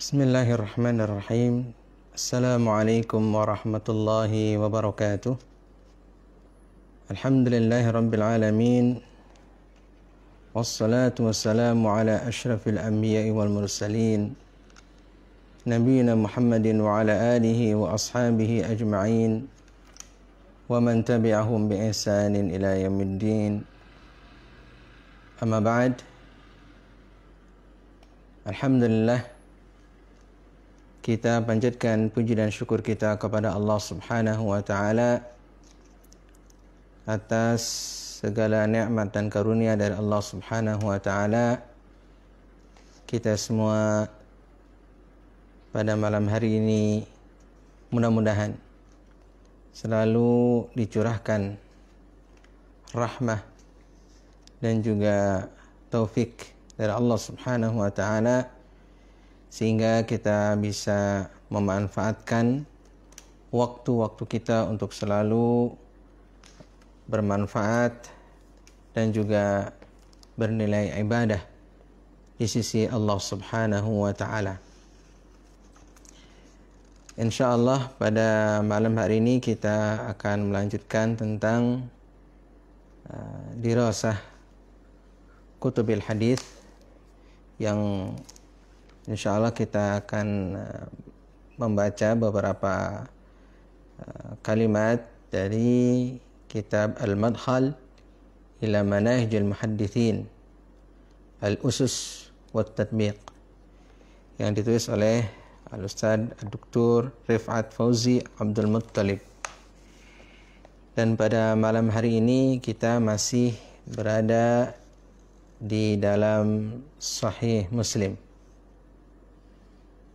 Bismillahirrahmanirrahim. Assalamualaikum warahmatullahi wabarakatuh. Alhamdulillahi rabbil alamin. Wassalatu wassalamu ala ashrafil anbiya'i wal mursalin, nabiyina Muhammadin wa ala alihi wa ashabihi ajma'in, wa man tabi'ahum bi ihsanin ila yaumiddin. Amma ba'd. Alhamdulillah, kita panjatkan puji dan syukur kita kepada Allah Subhanahu wa taala atas segala nikmat dan karunia dari Allah Subhanahu wa taala. Kita semua pada malam hari ini mudah-mudahan selalu dicurahkan rahmah dan juga taufik dari Allah Subhanahu wa taala, sehingga kita bisa memanfaatkan waktu-waktu kita untuk selalu bermanfaat dan juga bernilai ibadah di sisi Allah Subhanahu wa taala. Insyaallah pada malam hari ini kita akan melanjutkan tentang dirasah kutubil hadis, yang insyaallah kita akan membaca beberapa kalimat dari kitab Al-Madkhal ila Manahijil Muhaddithin Al-Usus wat Tatbiq, yang ditulis oleh Al-Ustadz Dr. Rifat Fauzi Abdul Muttalib. Dan pada malam hari ini kita masih berada di dalam Sahih Muslim.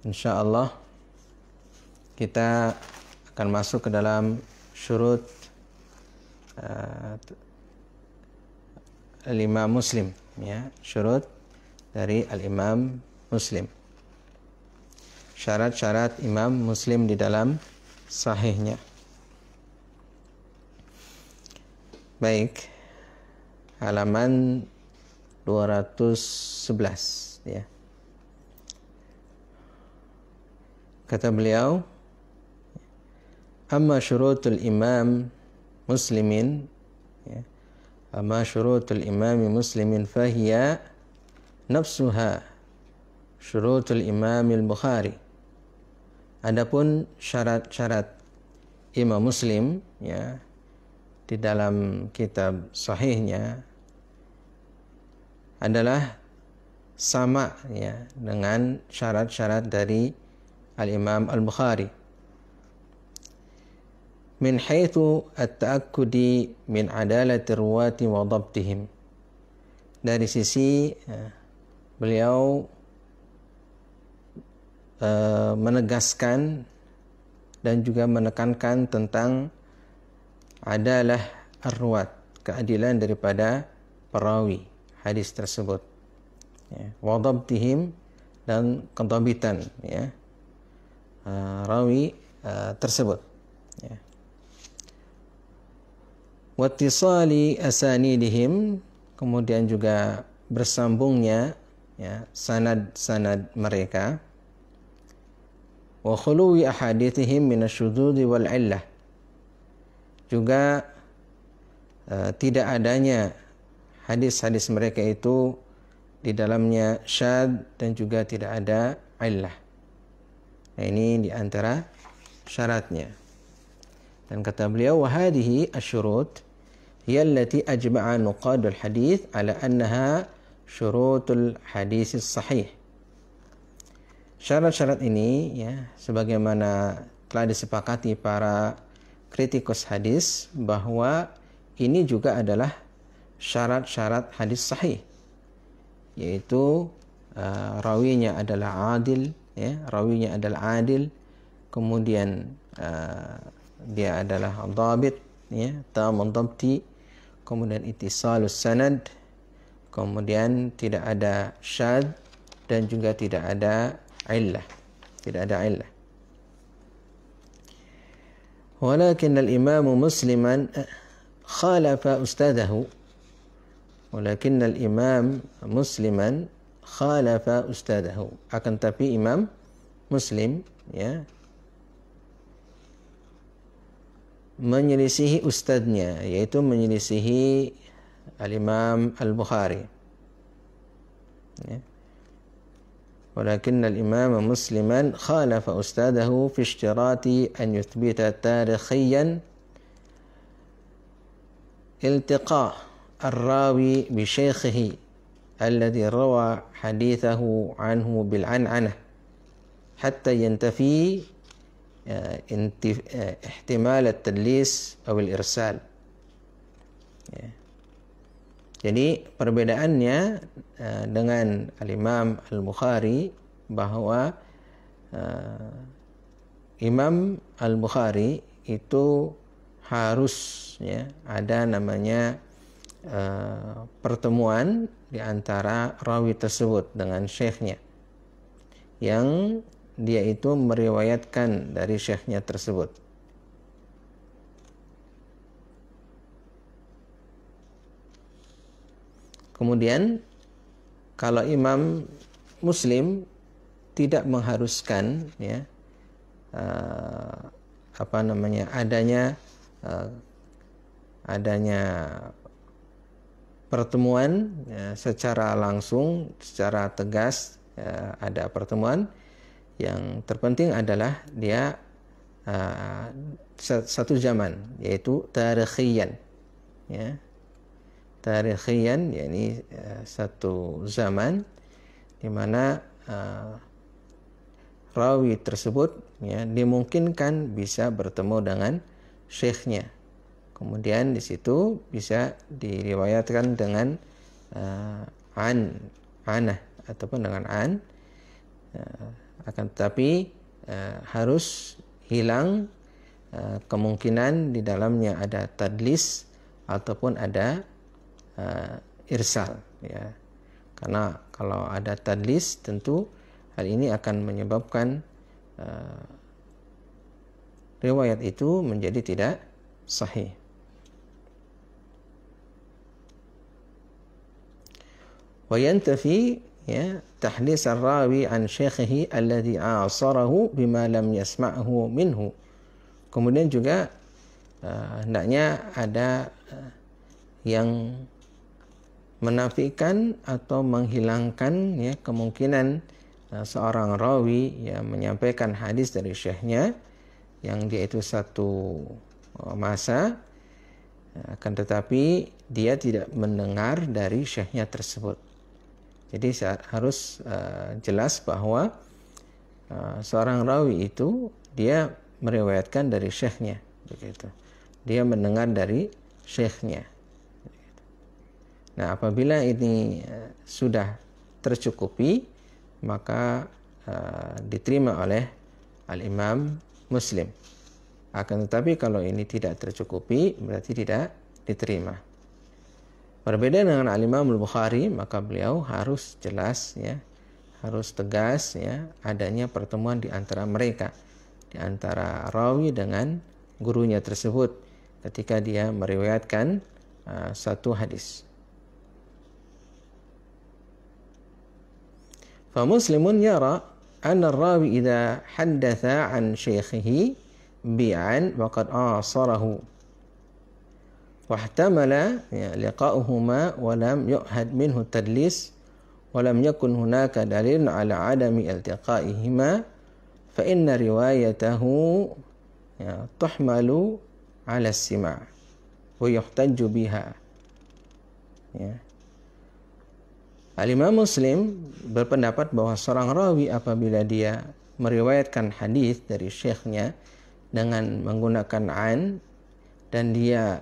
Insyaallah kita akan masuk ke dalam syurut al-Imam Muslim, ya, syurut dari al-Imam Muslim, syarat-syarat Imam Muslim di dalam sahihnya. Baik, halaman 211, ya. Kata beliau, amma syurutul imam muslimin, ya, amma syurutul imami muslimin fahiya nafsuha syurutul imamil Bukhari. Adapun syarat-syarat Imam Muslim, ya, di dalam kitab sahihnya adalah sama, ya, dengan syarat-syarat dari Al-Imam Al-Bukhari. Min haitsu at-ta'akkudi min adalati ruwati wa dhabtihim. Dari sisi beliau menegaskan dan juga menekankan tentang adalah ar-ruwat, keadilan daripada perawi hadis tersebut, ya, wa dhabtihim, dan kedhabitan, ya, rawi tersebut, ya. Wattisali asanidihim, kemudian juga bersambungnya, ya, sanad-sanad mereka. Wa khuluwi ahaditsihim minasyududzi wal illah, juga tidak adanya hadis-hadis mereka itu di dalamnya syad dan juga tidak ada illah. Nah, ini di antara syaratnya. Dan kata beliau, wa hadhihi asyurut hiya allati ajma'a nuqadul hadis ala annaha syurutul hadis sahih. Syarat-syarat ini, ya, sebagaimana telah disepakati para kritikus hadis bahwa ini juga adalah syarat-syarat hadis sahih, yaitu rawinya adalah adil, ya, rawinya adalah adil, kemudian dia adalah dhabit, ya, tamam dhabti, kemudian ittisalus sanad, kemudian tidak ada syad dan juga tidak ada illah, tidak ada illah. Walakin al-Imam Musliman khalafa ustadahu, walakin al-Imam Musliman khalafa ustadahu, akan tapi Imam Muslim ya menyelisihi ustadznya, yaitu menyelisihi Al-Imam Al-Bukhari. Ya. Walakin al-Imam Musliman khalafa ustadahu fi ishtirati an yuthbita tarikhiyan iltiqa ar-rawi bi shaykhihi alladhi rawa hadithahu anhu bil an'anah hatta yantafi ihtimal at-tadlis atau al-irsal. Ya. Jadi perbedaannya dengan Al-Imam Al-Bukhari bahwa Imam Al-Bukhari itu harus ya ada namanya pertemuan di antara rawi tersebut dengan syekhnya yang dia itu meriwayatkan dari syekhnya tersebut. Kemudian kalau Imam Muslim tidak mengharuskan ya adanya pertemuan ya, secara langsung, secara tegas ya, ada pertemuan. Yang terpenting adalah dia satu zaman, yaitu tarikhiyan ya. Tarikhiyan yakni satu zaman di mana rawi tersebut ya dimungkinkan bisa bertemu dengan syekhnya. Kemudian di situ bisa diriwayatkan dengan anah ataupun dengan akan tetapi harus hilang kemungkinan di dalamnya ada tadlis ataupun ada irsal ya. Karena kalau ada tadlis tentu hal ini akan menyebabkan riwayat itu menjadi tidak sahih. Wa yantafi ya tahdits ar-rawi an syaikhihi alladhi a'asarahu bima lam yasma'hu minhu. Kemudian juga hendaknya ada yang menafikan atau menghilangkan ya kemungkinan seorang rawi yang menyampaikan hadis dari syekhnya yang dia itu satu masa akan tetapi dia tidak mendengar dari syekhnya tersebut. Jadi harus jelas bahwa seorang rawi itu dia meriwayatkan dari syekhnya begitu. Dia mendengar dari syekhnya. Nah, apabila ini sudah tercukupi, maka diterima oleh Al-Imam Muslim. Akan tetapi kalau ini tidak tercukupi, berarti tidak diterima. Berbeda dengan Al-Imam Al-Bukhari, maka beliau harus jelas ya, harus tegas ya, adanya pertemuan di antara mereka, di antara rawi dengan gurunya tersebut ketika dia meriwayatkan satu hadis. فمسلم يرى أن الراوي إذا حدث عن شيخه بيعا وقد عاصره واحتمل لقاؤهما ولم يؤهد منه التدليس ولم يكن هناك دليل على عدم التقائهما فإن روايته تحمل على السماع ويحتج بها. Al-Imam Muslim berpendapat bahwa seorang rawi apabila dia meriwayatkan hadis dari syekhnya dengan menggunakan an dan dia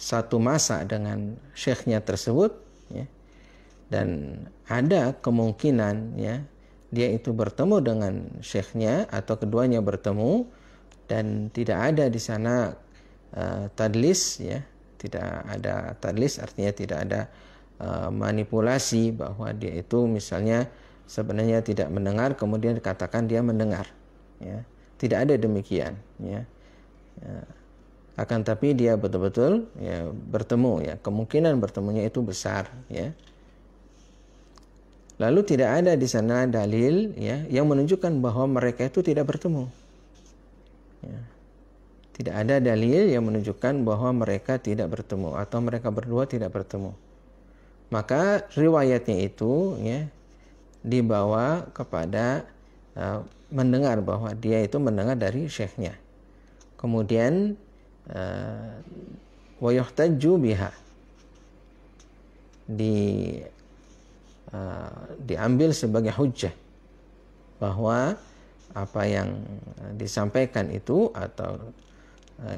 satu masa dengan syekhnya tersebut ya, dan ada kemungkinan ya dia itu bertemu dengan syekhnya atau keduanya bertemu dan tidak ada di sana tadlis ya. Tidak ada tadlis artinya tidak ada manipulasi bahwa dia itu misalnya sebenarnya tidak mendengar kemudian dikatakan dia mendengar ya. Tidak ada demikian ya. Akan tapi dia betul-betul ya bertemu ya, kemungkinan bertemunya itu besar ya. Lalu tidak ada di sana dalil ya yang menunjukkan bahwa mereka itu tidak bertemu. Ya. Tidak ada dalil yang menunjukkan bahwa mereka tidak bertemu atau mereka berdua tidak bertemu. Maka riwayatnya itu ya dibawa kepada mendengar bahwa dia itu mendengar dari syekhnya. Kemudian wa yuhtajju biha, diambil sebagai hujjah bahwa apa yang disampaikan itu atau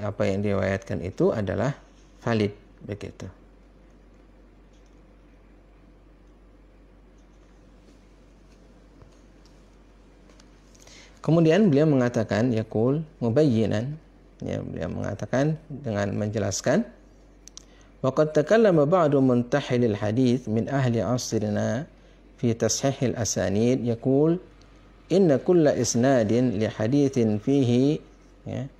apa yang diriwayatkan itu adalah valid, begitu. Kemudian beliau mengatakan yaqul mubayyinan, ya, beliau mengatakan dengan menjelaskan waqad takallama ba'du muntahilil hadith min ahli asrina fi tashihil asanid yaqul inna kulla isnadin li hadithin fihi ya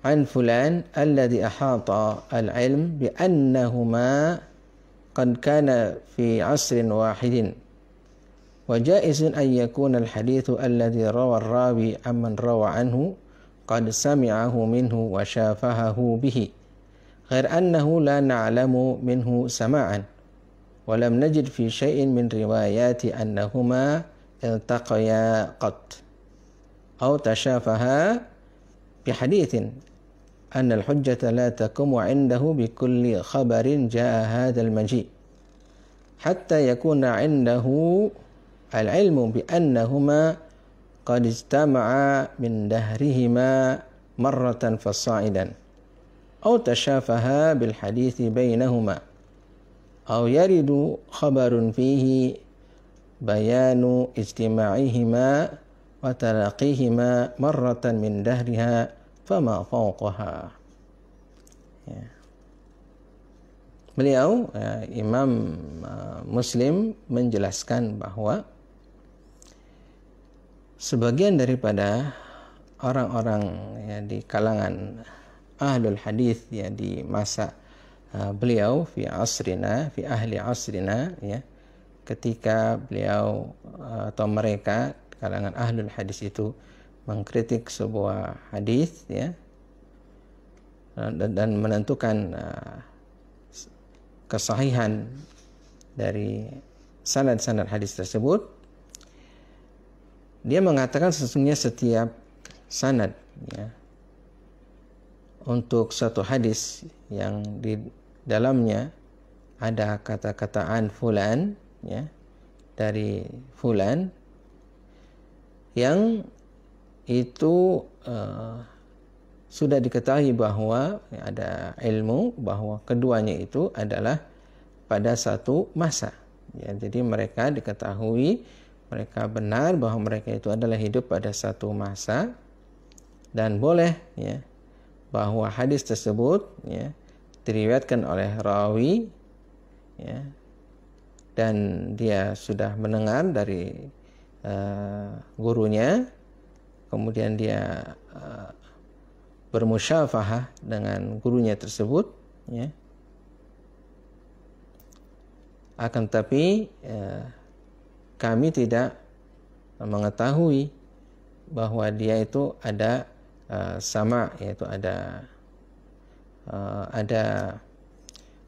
an fulan alladhi ahata al-ilm bi annahuma qad kana fi asrin wahidin wa jaizun an yakuna al-hadithu alladhi rawa ar-rawi amman rawa anhu qad sami'ahu minhu wa syafahahu bihi ghair annahu la na'lamu minhu sama'an wa lam najid fi syai'in min riwayati annahuma iltaqaya qat aw tashafaha bi hadithin anna al-hujjata la taqumu 'indahu bi kulli khabarin jaa'a hadha al-maji' hatta yakuna 'indahu al-'ilmu bi annahuma qad ijtama'a min dahrihima marratan fasa'idan aw tashafaha bil hadithi bainahuma aw yaridu khabarun fihi bayanu ijtima'ihima wa talaqihima marratan min dahriha fama fawqaha. Ya. Beliau Imam Muslim menjelaskan bahwa sebagian daripada orang-orang ya, di kalangan ahlul hadis ya di masa beliau fi ahli asrina ya, ketika beliau atau mereka kalangan ahlul hadis itu mengkritik sebuah hadis ya dan menentukan kesahihan dari sanad-sanad hadis tersebut, dia mengatakan sesungguhnya setiap sanad ya, untuk satu hadis yang di dalamnya ada kata-kata an fulan ya, dari fulan yang itu sudah diketahui bahwa ada ilmu bahwa keduanya itu adalah pada satu masa ya, jadi mereka diketahui mereka benar bahwa mereka itu adalah hidup pada satu masa dan boleh ya bahwa hadis tersebut ya diriwayatkan oleh rawi ya dan dia sudah mendengar dari gurunya, kemudian dia bermusyafahah dengan gurunya tersebut ya. Akan tapi kami tidak mengetahui bahwa dia itu ada sama, yaitu ada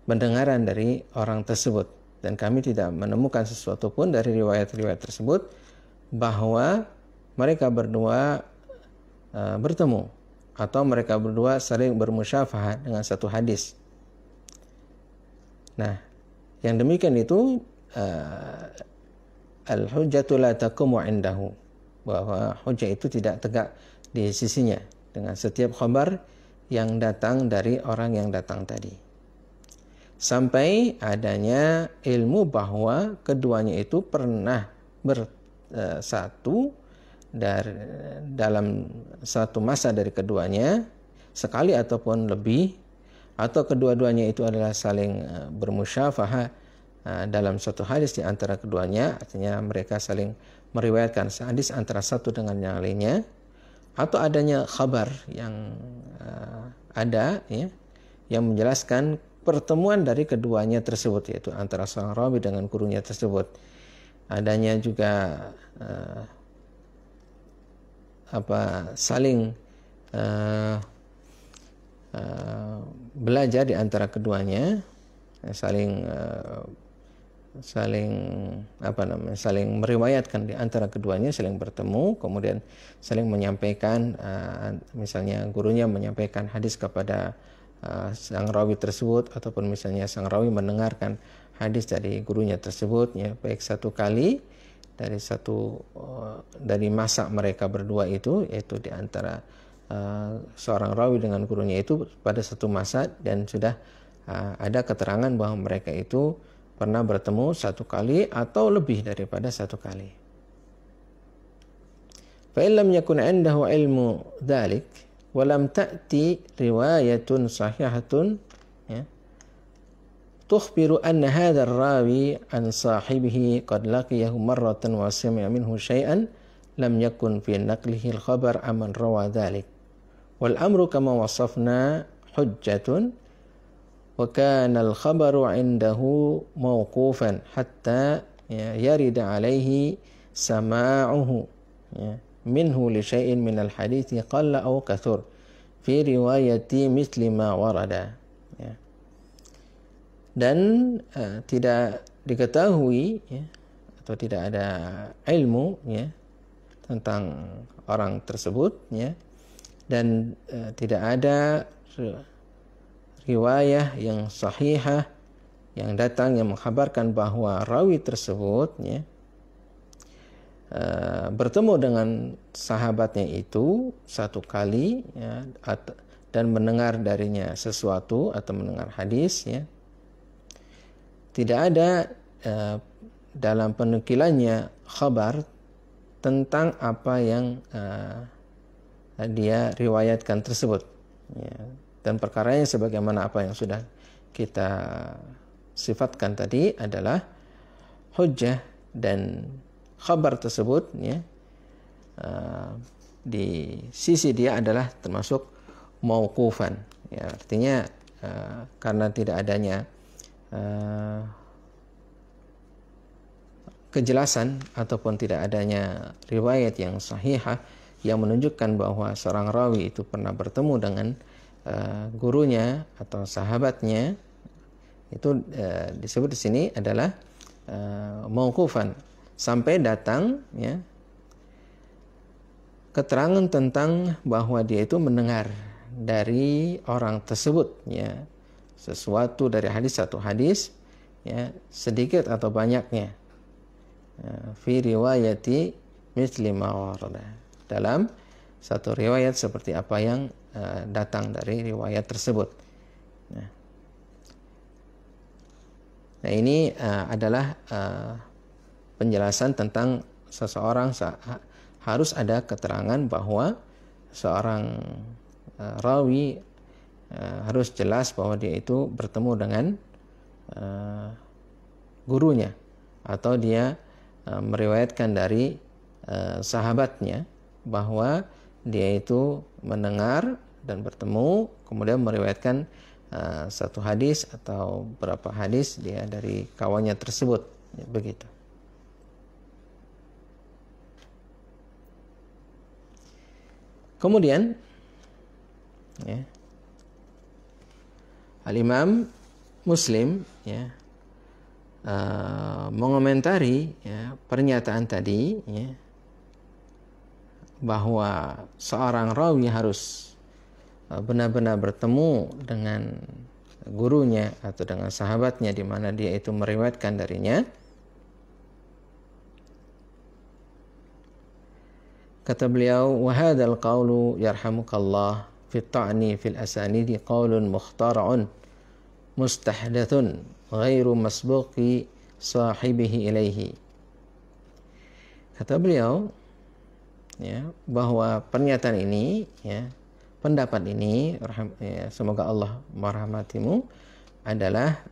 pendengaran dari orang tersebut, dan kami tidak menemukan sesuatu pun dari riwayat-riwayat tersebut bahwa mereka berdua bertemu atau mereka berdua saling bermusyafahah dengan satu hadis. Nah, yang demikian itu al-hujjatu la taqumu 'indahu, bahwa hujjah itu tidak tegak di sisinya dengan setiap khabar yang datang dari orang yang datang tadi, sampai adanya ilmu bahwa keduanya itu pernah bersatu dalam satu masa dari keduanya sekali ataupun lebih, atau kedua-duanya itu adalah saling bermusyafahah dalam satu hadis di antara keduanya, artinya mereka saling meriwayatkan hadis antara satu dengan yang lainnya, atau adanya khabar yang ada ya, yang menjelaskan pertemuan dari keduanya tersebut, yaitu antara seorang rawi dengan gurunya tersebut. adanya juga saling belajar di antara keduanya, saling meriwayatkan di antara keduanya, saling bertemu, kemudian saling menyampaikan, misalnya gurunya menyampaikan hadis kepada sang rawi tersebut, ataupun misalnya sang rawi mendengarkan hadis dari gurunya tersebut, ya, baik satu kali dari masa mereka berdua itu, yaitu di antara seorang rawi dengan gurunya itu pada satu masa, dan sudah ada keterangan bahwa mereka itu pernah bertemu satu kali atau lebih daripada satu kali. Fa illam yakun 'indahu ilmu dzalik wa lam ta'ti riwayatun sahihatun, ya, tukhbiru anna hadha ar-rawi an sahibihi qad laqiyahu marratan wa sami'a minhu syai'an lam yakun fi naqlihi al-khabar amman rawa dhalik wal amru kama wasafna hujjatun wa kana al-khabaru 'indahu mawqufan hatta yarida 'alayhi sama'uhu, ya, minhu li syai'in min al-hadithi qalla aw kathur fi riwayati mithli ma warada, ya. Dan tidak diketahui, ya, atau tidak ada ilmu, ya, tentang orang tersebut, ya, dan tidak ada riwayah yang sahihah yang datang yang mengkhabarkan bahwa rawi tersebut, ya, bertemu dengan sahabatnya itu satu kali, ya, dan mendengar darinya sesuatu atau mendengar hadis, ya. Tidak ada dalam penukilannya khabar tentang apa yang dia riwayatkan tersebut, ya. Dan perkaranya sebagaimana apa yang sudah kita sifatkan tadi adalah hujjah, dan khabar tersebut, ya, di sisi dia adalah termasuk mauqufan, ya, artinya karena tidak adanya kejelasan ataupun tidak adanya riwayat yang sahihah yang menunjukkan bahwa seorang rawi itu pernah bertemu dengan gurunya atau sahabatnya, itu disebut di sini adalah mauqufan, sampai datang, ya, keterangan tentang bahwa dia itu mendengar dari orang tersebut, ya, sesuatu dari hadis, satu hadis, ya, sedikit atau banyaknya, fi riwayati mithli ma warada, dalam satu riwayat seperti apa yang datang dari riwayat tersebut. Nah, ini adalah penjelasan tentang seseorang harus ada keterangan bahwa seorang rawi harus jelas bahwa dia itu bertemu dengan gurunya, atau dia meriwayatkan dari sahabatnya bahwa dia itu mendengar dan bertemu, kemudian meriwayatkan satu hadis atau beberapa hadis dia dari kawannya tersebut, ya, begitu. Kemudian, ya, Al-Imam Muslim, ya, mengomentari, ya, pernyataan tadi, ya, bahwa seorang rawi harus benar-benar bertemu dengan gurunya atau dengan sahabatnya di mana dia itu meriwayatkan darinya. Kata beliau, wa hadzal qawlu yarhamukallah fi ta'ni fil asanidi qawlun mukhtara'un mustahdathun ghairu masbuqi sahibihi ilaihi. Kata beliau, ya, bahwa pernyataan ini, ya, pendapat ini, ya, semoga Allah merahmatimu, adalah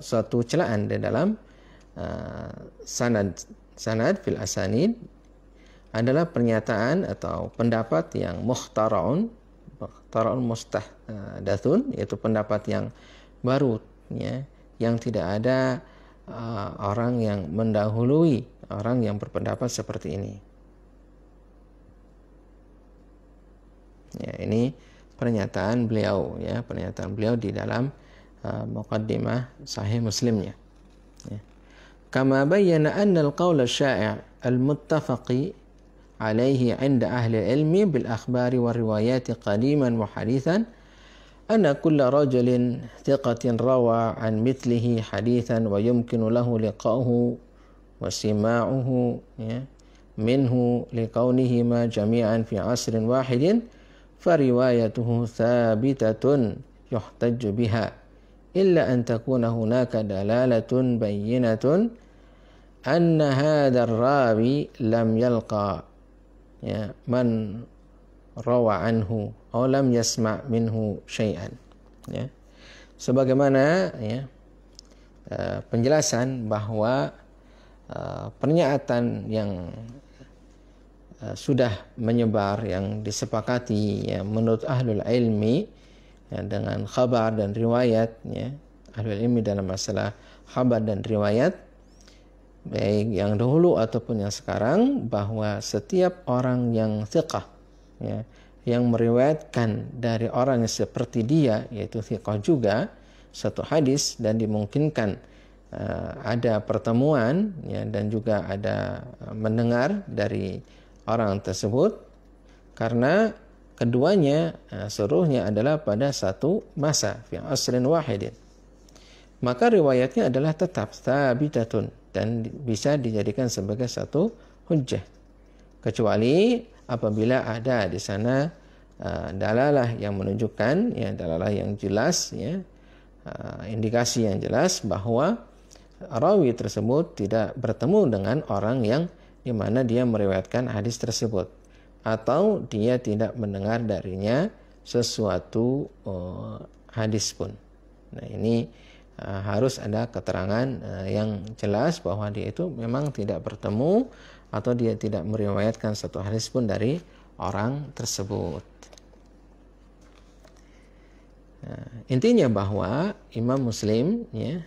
suatu celaan di dalam sanad fil asanid, adalah pernyataan atau pendapat yang mukhtara'un mustahdathun, yaitu pendapat yang baru, ya, yang tidak ada orang yang mendahului orang yang berpendapat seperti ini. Ya, ini pernyataan beliau, ya, pernyataan beliau di dalam muqaddimah Sahih Muslimnya. Ya. Kama bayyana anna al-qawl asy-syai' al-muttafaqi alaihi 'inda ahli ilmi bil akhbari wa riwayati qadiman wa hadithan anna kulla rajulin thiqatin rawa 'an mithlihi hadithan wa yumkinu lahu liqa'uhu wa sima'uhu, ya, minhu liqaunihima jami'an fi 'asrin wahidin fariwayatuhu thabitatun yuhtajju biha illa an takuna hunaka dalalatun bayyinatun anna hadzal rawi lam yalqa, ya, man rawa anhu aw lam yasma' minhu syai'an, ya. Sebagaimana, ya, penjelasan bahwa pernyataan yang sudah menyebar, yang disepakati, ya, menurut ahlul ilmi, ya, dengan khabar dan riwayat, ya, ahlul ilmi dalam masalah khabar dan riwayat, baik yang dahulu ataupun yang sekarang, bahwa setiap orang yang thiqah, ya, yang meriwayatkan dari orang yang seperti dia, yaitu thiqah juga, satu hadis, dan dimungkinkan ada pertemuan, ya, dan juga ada mendengar dari orang tersebut, karena keduanya seluruhnya adalah pada satu masa, fi asrin wahidin, maka riwayatnya adalah tetap thabitatun dan bisa dijadikan sebagai satu hujjah, kecuali apabila ada di sana dalalah yang menunjukkan, ya, dalalah yang jelas, ya, indikasi yang jelas bahwa rawi tersebut tidak bertemu dengan orang yang di mana dia meriwayatkan hadis tersebut, atau dia tidak mendengar darinya sesuatu hadis pun. Nah, ini harus ada keterangan yang jelas bahwa dia itu memang tidak bertemu atau dia tidak meriwayatkan satu hadis pun dari orang tersebut. Nah, intinya bahwa Imam Muslim, ya,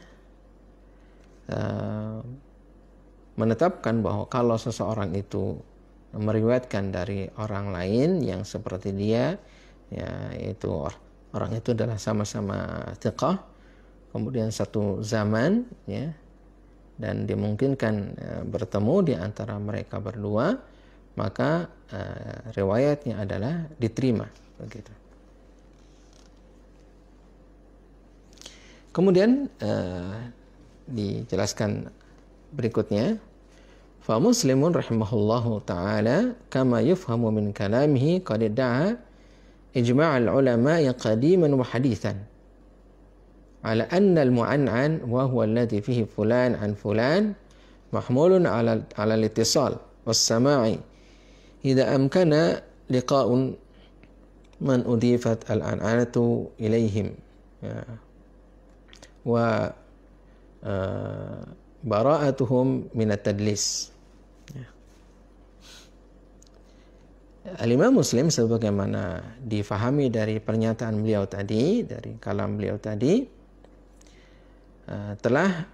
menetapkan bahwa kalau seseorang itu meriwayatkan dari orang lain yang seperti dia, ya, yaitu orang itu adalah sama-sama thiqah, kemudian satu zaman, ya, dan dimungkinkan bertemu di antara mereka berdua, maka riwayatnya adalah diterima, begitu. Kemudian dijelaskan berikutnya, fa muslimun rahimahullahu ta'ala kama yufhamu min kalamihi qad da'a ijma'al ulama'i qadiman wa hadithan ala anna al-mu'an'an wa huwa alladhi fihi fulan an fulan mahmulun ala al-ittisal was-sama'i idza amkana liqa'un man udifat al-an'anatu ilaihim, ya, wa bara'atuhum minat tadlis. Al-Imam Muslim, sebagaimana difahami dari pernyataan beliau tadi, dari kalam beliau tadi, telah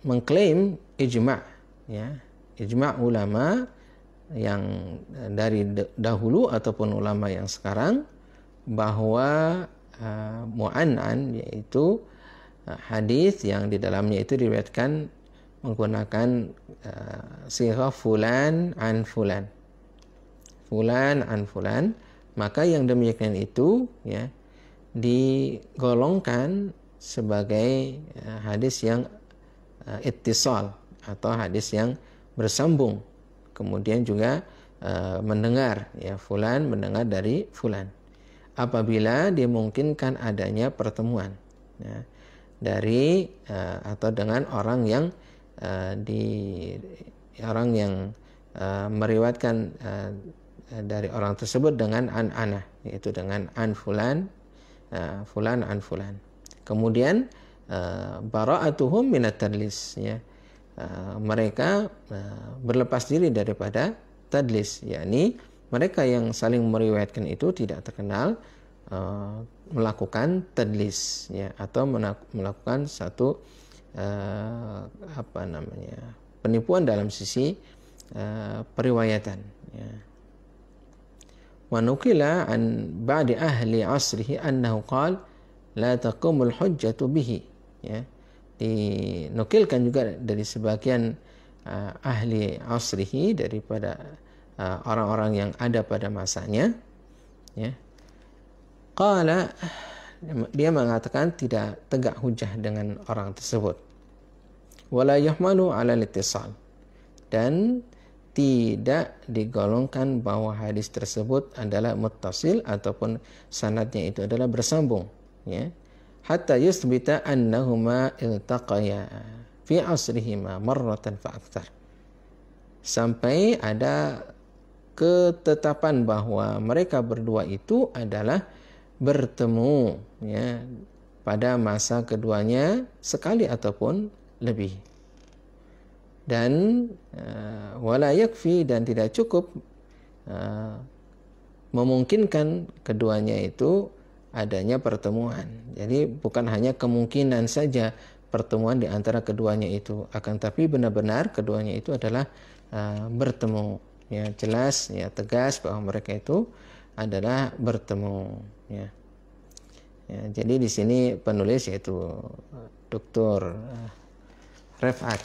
mengklaim ijma', ya, ijma' ulama yang dari dahulu ataupun ulama yang sekarang, bahwa mu'an'an, yaitu hadis yang di dalamnya itu diriwayatkan menggunakan sighah fulan an fulan, fulan an fulan, maka yang demikian itu, ya, digolongkan sebagai hadis yang ittisal atau hadis yang bersambung, kemudian juga mendengar, ya, fulan mendengar dari fulan, apabila dimungkinkan adanya pertemuan, ya, dari atau dengan orang yang meriwayatkan dari orang tersebut dengan an-anah, yaitu dengan an fulan, fulan an fulan. Kemudian bara'atuhum minat tadlis, ya, mereka berlepas diri daripada tadlis, yakni mereka yang saling meriwayatkan itu tidak terkenal melakukan tadlis, ya, atau melakukan satu penipuan dalam sisi periwayatan. Ya. Wa nukila an ba'di ahli asrihi annahu qala la taqumul hujjatu bihi. Ya. Dinukilkan juga dari sebagian ahli asrihi, daripada orang-orang yang ada pada masanya, ya. Qala, dia mengatakan tidak tegak hujah dengan orang tersebut. Wala yahmalu 'ala al-ittisal, dan tidak digolongkan bahwa hadis tersebut adalah muttasil ataupun sanadnya itu adalah bersambung, ya. Hatta yusbita annahuma iltaqaya fi asrihima marratan fa aktsar, sampai ada ketetapan bahwa mereka berdua itu adalah bertemu, ya, pada masa keduanya sekali ataupun lebih. Dan wala yakfi, dan tidak cukup memungkinkan keduanya itu adanya pertemuan. Jadi bukan hanya kemungkinan saja pertemuan di antara keduanya itu, akan tapi benar-benar keduanya itu adalah bertemu, ya, jelas, ya, tegas bahwa mereka itu adalah bertemu, ya. Ya, jadi di sini penulis yaitu Dr. Rif'at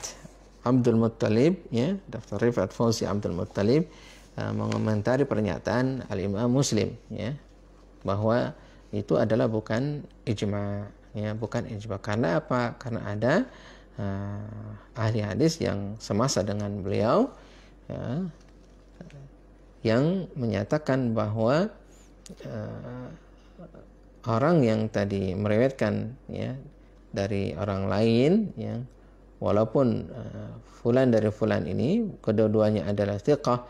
Abdul Muttalib, ya, Dr. Rif'at Fauzi Abdul Muttalib mengomentari pernyataan Al-Imam Muslim, ya, bahwa itu adalah bukan ijma, ya, bukan ijma. Karena apa? Karena ada ahli hadis yang semasa dengan beliau, ya, yang menyatakan bahwa orang yang tadi meriwayatkan, ya, dari orang lain, ya, walaupun fulan dari fulan ini kedua-duanya adalah thiqah,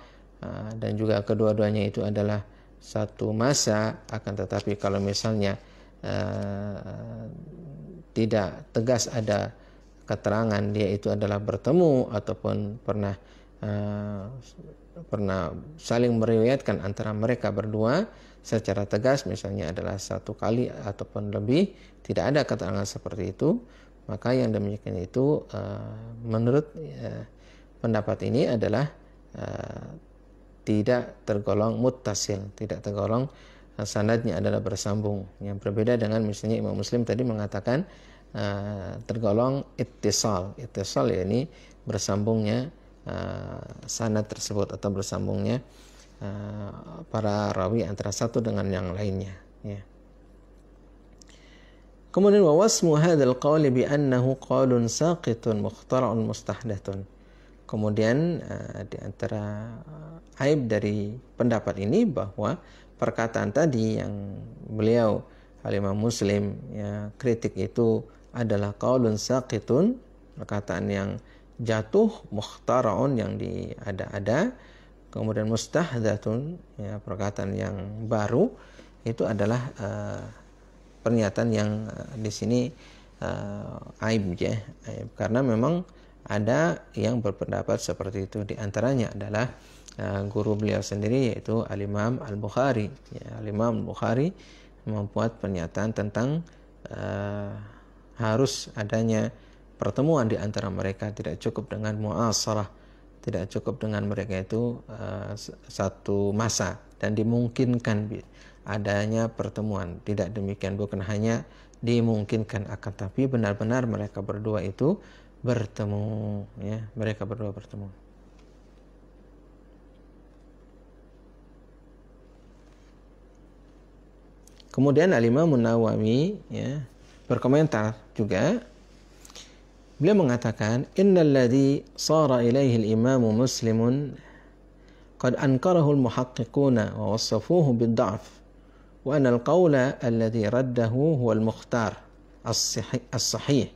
dan juga kedua-duanya itu adalah satu masa, akan tetapi kalau misalnya tidak tegas ada keterangan dia itu adalah bertemu ataupun pernah saling meriwayatkan antara mereka berdua secara tegas, misalnya adalah satu kali ataupun lebih, tidak ada keterangan seperti itu, maka yang demikian itu menurut pendapat ini adalah tidak tergolong muttasil, tidak tergolong sanadnya adalah bersambung. Yang berbeda dengan misalnya Imam Muslim tadi mengatakan tergolong ittisal. Ittisal, ya, ini bersambungnya sanad tersebut atau bersambungnya para rawi antara satu dengan yang lainnya, ya. Kemudian wa wasmu hadzal qawli bi annahu qaulun saqitun mukhtara'un mustahdathun. Kemudian di antara aib dari pendapat ini bahwa perkataan tadi yang beliau Al-Imam Muslim, ya, kritik itu adalah qaulun saqitun, perkataan yang jatuh, mukhtara'un, yang diada-ada, kemudian mustahdatsun, ya, perkataan yang baru, itu adalah pernyataan yang di sini aib, ya, aib. Karena memang ada yang berpendapat seperti itu. Di antaranya adalah guru beliau sendiri, yaitu Al-Imam Al-Bukhari, ya. Al-Imam Al-Bukhari membuat pernyataan tentang harus adanya pertemuan di antara mereka, tidak cukup dengan mu'asarah, tidak cukup dengan mereka itu satu masa, dan dimungkinkan adanya pertemuan. Tidak demikian, bukan hanya dimungkinkan, akan tapi benar-benar mereka berdua itu bertemu, ya, mereka berdua bertemu. Kemudian Al-Imam An-Nawawi, ya, berkomentar juga. Beliau mengatakan, innal ladzi sara ilaihi al-Imam Muslim qad ankarahu al-muhaqqiquna wa wassafuhu bid-dha'f wa anna al-qawla alladhi raddahu huwa al-mukhtar as-sahih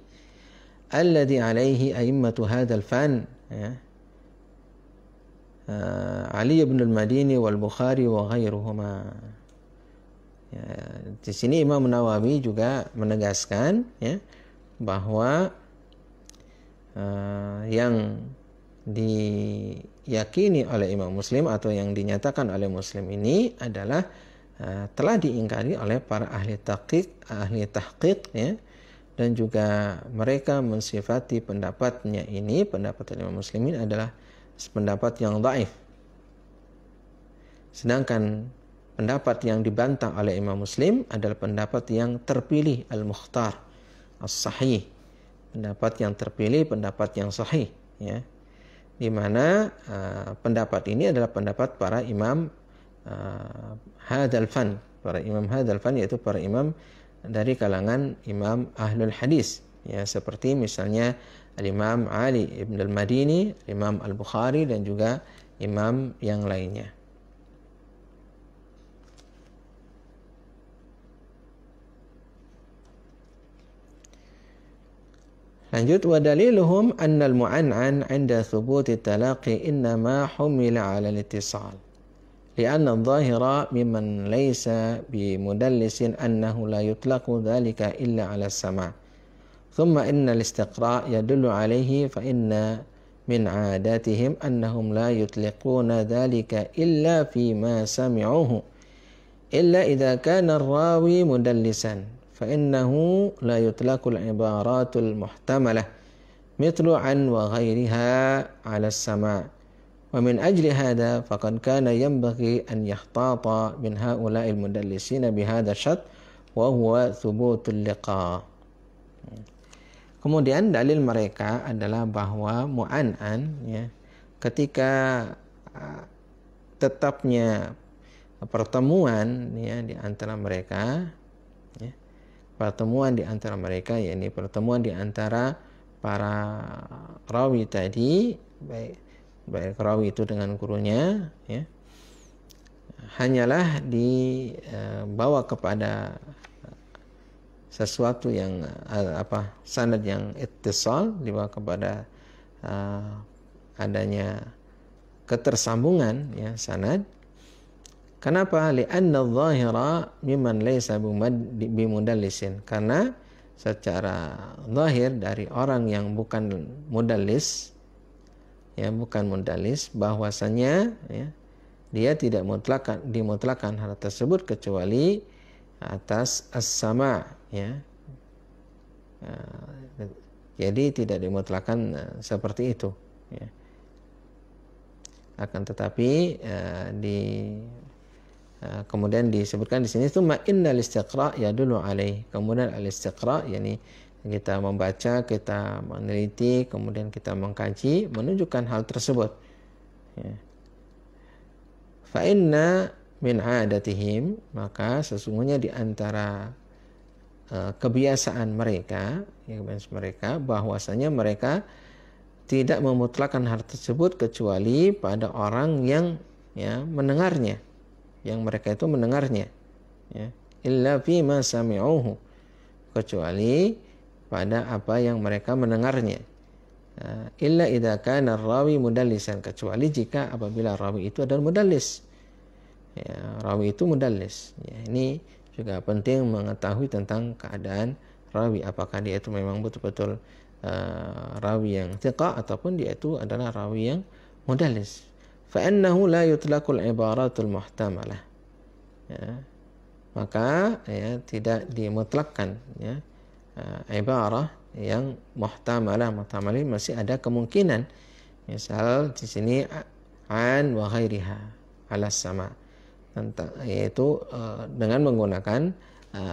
alladhi alayhi a'immatu hadzal fan, ya, Ali ibn al-Madini wal Bukhari wa ghairuhuma. Ya, di sini Imam Nawawi juga menegaskan, ya, bahwa yang diyakini oleh Imam Muslim atau yang dinyatakan oleh Muslim ini adalah telah diingkari oleh para ahli tahqiq, ya, dan juga mereka mensifati pendapatnya ini, pendapat Imam Muslimin adalah pendapat yang dhaif. Sedangkan pendapat yang dibantah oleh Imam Muslim adalah pendapat yang terpilih, al-mukhtar, as-sahih. Pendapat yang terpilih, pendapat yang sahih, ya. Di mana pendapat ini adalah pendapat para imam hadzal fan, para imam hadzal fan, yaitu para imam dari kalangan imam ahlul hadis, ya, seperti misalnya Al-Imam Ali Ibn al-Madini, Imam Al-Bukhari, dan juga imam yang lainnya. Lanjut, wa daliluhum anna al-mu'an'an 'inda thubuti talaqi innama humila 'ala al-ittisal li'anna adh-dhahira mimman laysa bimudallisin annahu la yutlaqu dhalika illa 'ala as-sama'. Thumma inna al-istiqra' yadullu 'alayhi fa inna min 'adatihim annahum la yutliquna dhalika illa fi ma sami'uhu illa idza kana ar-rawi mudallisan فإنه لا يطلق العبارات المحتملة مثل عن وغيرها على السماع ومن أجل هذا فقد كان ينبغي أن يحتاط من هؤلاء المدلسين بهذا الشرط وهو ثبوت اللقاء. Kemudian dalil mereka adalah bahwa mu'an'an, ya, ketika tetapnya pertemuan, ya, di antara mereka, ya, pertemuan di antara mereka, yakni pertemuan di antara para rawi tadi, baik rawi itu dengan gurunya, ya, hanyalah dibawa kepada sesuatu yang sanad yang ittisal, dibawa kepada adanya ketersambungan, ya, sanad. Kenapa? Li'anna adh-dhahira mimman laysa bimudallisin. Karena secara zahir dari orang yang bukan mudallis, ya, bukan mudallis, bahwasanya, ya, dia tidak dimutlakan hal tersebut kecuali atas as-sama', ya. Jadi tidak dimutlakan seperti itu, ya. Akan tetapi kemudian disebutkan di sini tsumma innal istiqra' yadullu alaih. Kemudian al-istiqra', yakni kita membaca, kita meneliti, kemudian kita mengkaji, menunjukkan hal tersebut, ya. Fa inna min 'adatihim, maka sesungguhnya di antara kebiasaan mereka, ya, kebiasaan mereka, bahwasanya mereka tidak memutlakan hal tersebut kecuali pada orang yang, ya, mendengarnya, yang mereka itu mendengarnya, ya, illa fi ma sami'uhu, kecuali pada apa yang mereka mendengarnya, illa idza kana rawi mudallisan, kecuali jika apabila rawi itu adalah mudallis, ya, rawi itu mudallis, ya. Ini juga penting mengetahui tentang keadaan rawi, apakah dia itu memang betul-betul rawi yang thiqah ataupun dia itu adalah rawi yang mudallis. فَإِنَّهُ لَا يُطْلَقُ الْعِبَارَةُ الْمُحْتَمَلَةُ, ya, maka, ya, tidak dimutlakkan, ya, ibarah yang muhtamalah. Muhtamalah masih ada kemungkinan, misal di sini an wa ghairiha ala sama, yaitu dengan menggunakan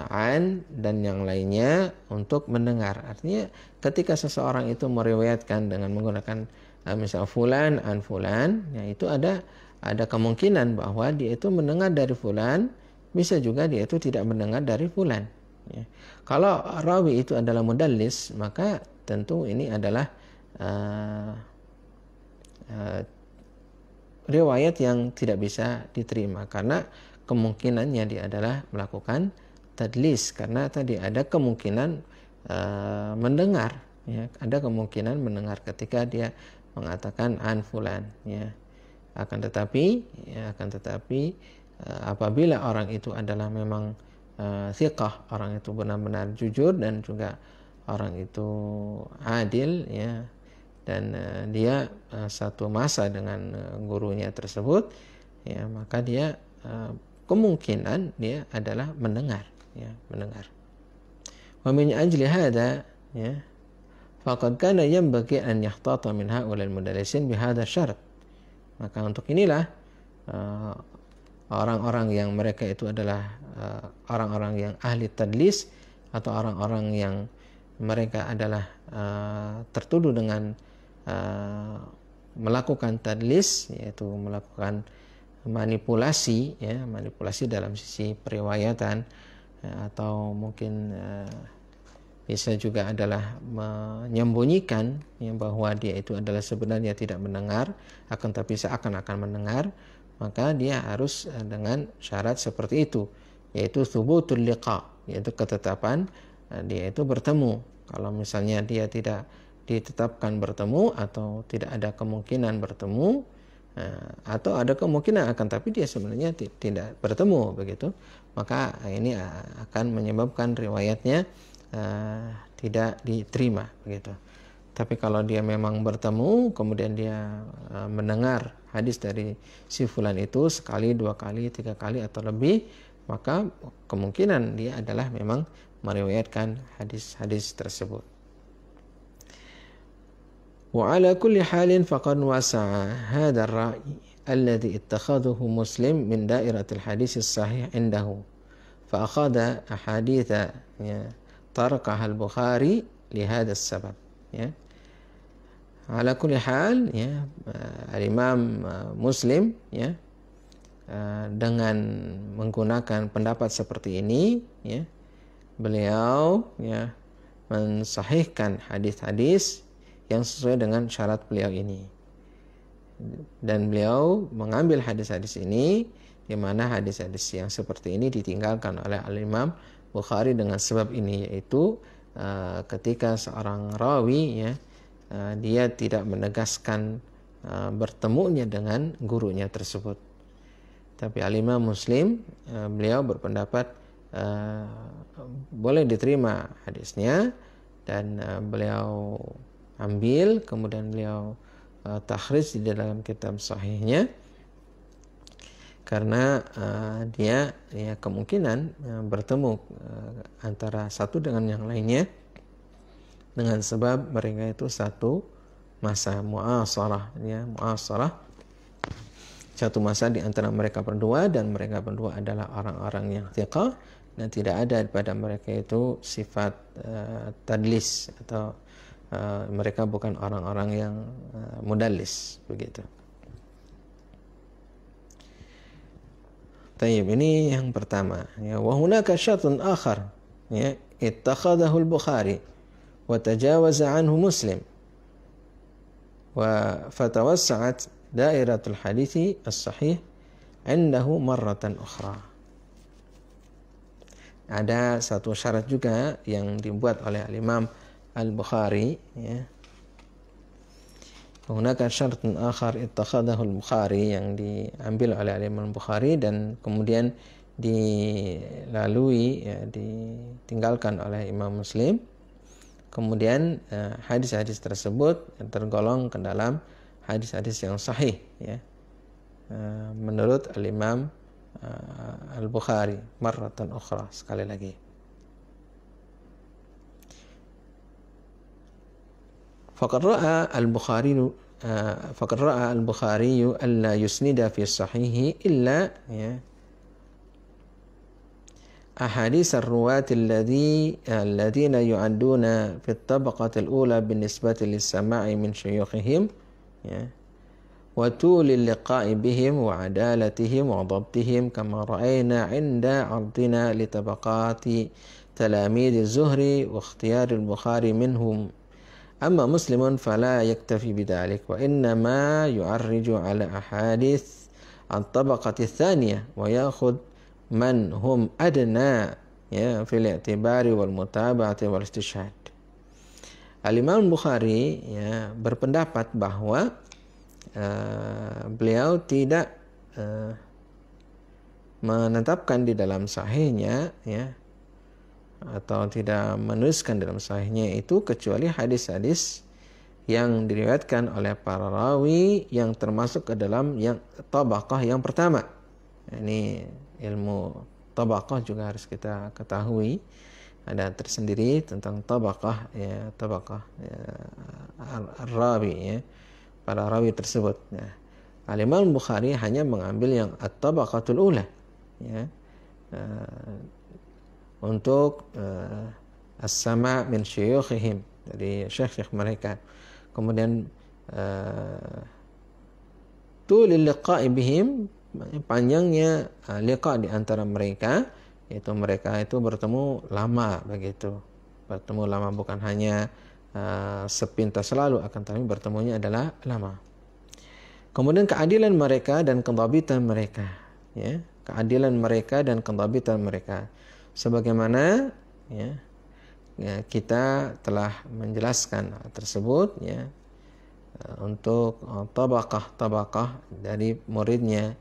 an dan yang lainnya untuk mendengar. Artinya ketika seseorang itu meriwayatkan dengan menggunakan misal fulan an fulan, ya, itu ada kemungkinan bahwa dia itu mendengar dari fulan, bisa juga dia itu tidak mendengar dari fulan, ya. Kalau rawi itu adalah mudallis, maka tentu ini adalah riwayat yang tidak bisa diterima karena kemungkinannya dia adalah melakukan tadlis, karena tadi ada kemungkinan mendengar, ya, ada kemungkinan mendengar ketika dia mengatakan an fulan, ya. Akan tetapi apabila orang itu adalah memang thiqah, orang itu benar-benar jujur dan juga orang itu adil, ya, dan dia satu masa dengan gurunya tersebut, ya, maka dia kemungkinan dia adalah mendengar, ya, mendengar. Wa min ajli hadha ya faqad kana yanbaghi an yahtata min haula al-mudallisin bihadha syarat. Maka untuk inilah orang-orang yang mereka itu adalah orang-orang yang ahli tadlis atau orang-orang yang mereka adalah tertuduh dengan melakukan tadlis, yaitu melakukan manipulasi ya, manipulasi dalam sisi periwayatan atau mungkin bisa juga adalah menyembunyikan ya, bahwa dia itu adalah sebenarnya tidak mendengar akan tapi seakan-akan mendengar, maka dia harus dengan syarat seperti itu, yaitu thubutul liqa, yaitu ketetapan dia itu bertemu. Kalau misalnya dia tidak ditetapkan bertemu atau tidak ada kemungkinan bertemu, atau ada kemungkinan akan tapi dia sebenarnya tidak bertemu begitu, maka ini akan menyebabkan riwayatnya tidak diterima begitu. Tapi kalau dia memang bertemu kemudian dia mendengar hadis dari si fulan itu sekali, dua kali, tiga kali atau lebih, maka kemungkinan dia adalah memang meriwayatkan hadis-hadis tersebut. Wa ala kulli halin faqad wasa'a hadha ar-ra'i alladhi ittakhadhahu Muslim min dairatil hadis as-sahih indahu fa akhadha ahaditha ya tarakaha al-Bukhari li hadha as-sabab ya. Ala kulli hal ya, al-Imam Muslim ya dengan menggunakan pendapat seperti ini ya, beliau ya mensahihkan hadis-hadis yang sesuai dengan syarat beliau ini, dan beliau mengambil hadis-hadis ini di mana hadis-hadis yang seperti ini ditinggalkan oleh al-Imam Bukhari dengan sebab ini, yaitu ketika seorang rawi ya dia tidak menegaskan bertemunya dengan gurunya tersebut. Tapi al-Imam Muslim beliau berpendapat boleh diterima hadisnya, dan beliau ambil kemudian beliau takhrij di dalam kitab sahihnya, karena dia ya kemungkinan bertemu antara satu dengan yang lainnya dengan sebab mereka itu satu masa mu'asarah ya, mu'asarah, satu masa di antara mereka berdua, dan mereka berdua adalah orang-orang yang thiqah dan tidak ada pada mereka itu sifat tadlis atau mereka bukan orang-orang yang mudallis begitu. Tayyib, ini yang pertama ya. Wa hunaka syartun akhar ya ittakhadahu al-Bukhari wa tajawaza anhu Muslim wa fatawassa'at dairatul hadithi as-sahih indahu marratan ukhra. Ada satu syarat juga yang dibuat oleh al-Imam Al-Bukhari ya. Hunaka syartun akhar ittakhadahu al-Bukhari, yang diambil oleh al-Imam Al-Bukhari dan kemudian dilalui ya, ditinggalkan oleh Imam Muslim. Kemudian hadis-hadis tersebut tergolong ke dalam hadis-hadis yang sahih ya, menurut al-Imam Al-Bukhari marratan ukhra, sekali lagi. Faqad ra'a al-Bukhari alla yusnida fi sahihi illa ya ahadits ar-ruwat alladhina yu'adduna fi at-tabaqati al-ula binisbati lis-sama'i min shuyukhihim ya wa tul al-liqa'i bihim wa adalatihim wa dhabtihim kama ra'ayna 'inda 'ardina li tabaqati talamid az-Zuhri wa ikhtiyar al-Bukhari minhum. Amma Muslimun fala yaktafi bidzalik wa innama yu'arriju 'ala ahadits at-tabaqati ats-tsaniyah wa ya'khudh man hum adna ya fil i'tibari wal mutaba'ati wal istishhad. Al-Imam Bukhari ya berpendapat bahwa beliau tidak menetapkan di dalam sahihnya ya atau tidak menuliskan dalam sahihnya itu kecuali hadis-hadis yang diriwayatkan oleh para rawi yang termasuk ke dalam yang tabaqah yang pertama. Ini ilmu tabaqah juga harus kita ketahui ada tersendiri tentang tabaqah ya, rawi ya, para rawi tersebut. Nah, Al-Imam Bukhari hanya mengambil yang at-tabaqatul ula ya, untuk as-sama' min syuyukhihim, dari syekh-syekh mereka. Kemudian tulil liqa'i bihim, panjangnya liqa di antara mereka, yaitu mereka itu bertemu lama begitu. Bertemu lama bukan hanya sepintas lalu, akan tetapi bertemunya adalah lama. Kemudian keadilan mereka dan kendhabitan mereka ya, keadilan mereka dan kendhabitan mereka. Sebagaimana ya, kita telah menjelaskan tersebut ya, untuk tabaqah dari muridnya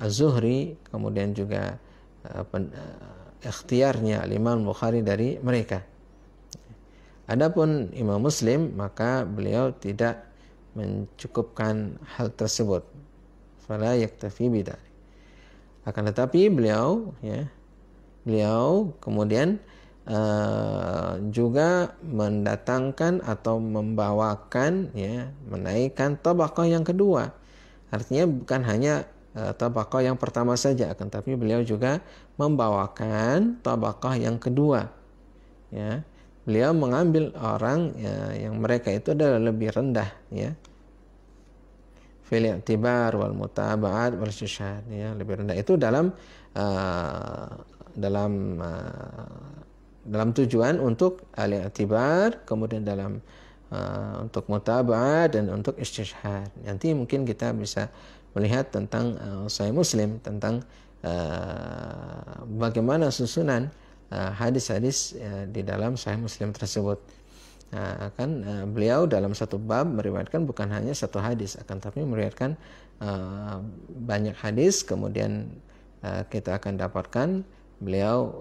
Az-Zuhri, kemudian juga ikhtiarnya Imam Bukhari dari mereka. Adapun Imam Muslim, maka beliau tidak mencukupkan hal tersebut. Fala yaktafi bidzalik. Akan tetapi beliau kemudian juga mendatangkan atau membawakan ya, menaikkan tabaqah yang kedua. Artinya bukan hanya tabaqah yang pertama saja, akan tetapi beliau juga membawakan tabaqah yang kedua ya. Beliau mengambil orang ya, yang mereka itu adalah lebih rendah ya, fil i'tibar wal mutaba'at wal istishhad ya, lebih rendah itu dalam tujuan untuk al-i'tibar, kemudian dalam untuk mutaba'at dan untuk istishhad. Nanti mungkin kita bisa melihat tentang Sahih Muslim, tentang bagaimana susunan hadis-hadis di dalam Sahih Muslim tersebut. Beliau dalam satu bab meriwayatkan bukan hanya satu hadis, akan tapi meriwayatkan banyak hadis. Kemudian kita akan dapatkan beliau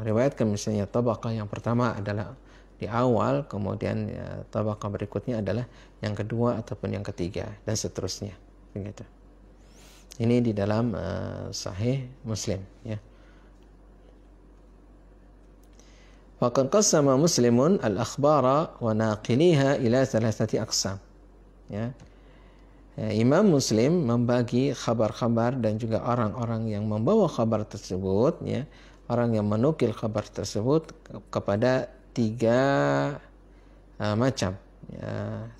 riwayatkan misalnya tabaqah yang pertama adalah di awal, kemudian tabaqah berikutnya adalah yang kedua ataupun yang ketiga, dan seterusnya begitu. Ini di dalam Sahih Muslim ya. Faqad qassama Muslimun al-akhbara wa naqiliha ila thalathati aqsam ya. Imam Muslim membagi kabar-kabar dan juga orang-orang yang membawa kabar tersebut ya, orang yang menukil kabar tersebut kepada tiga macam ya,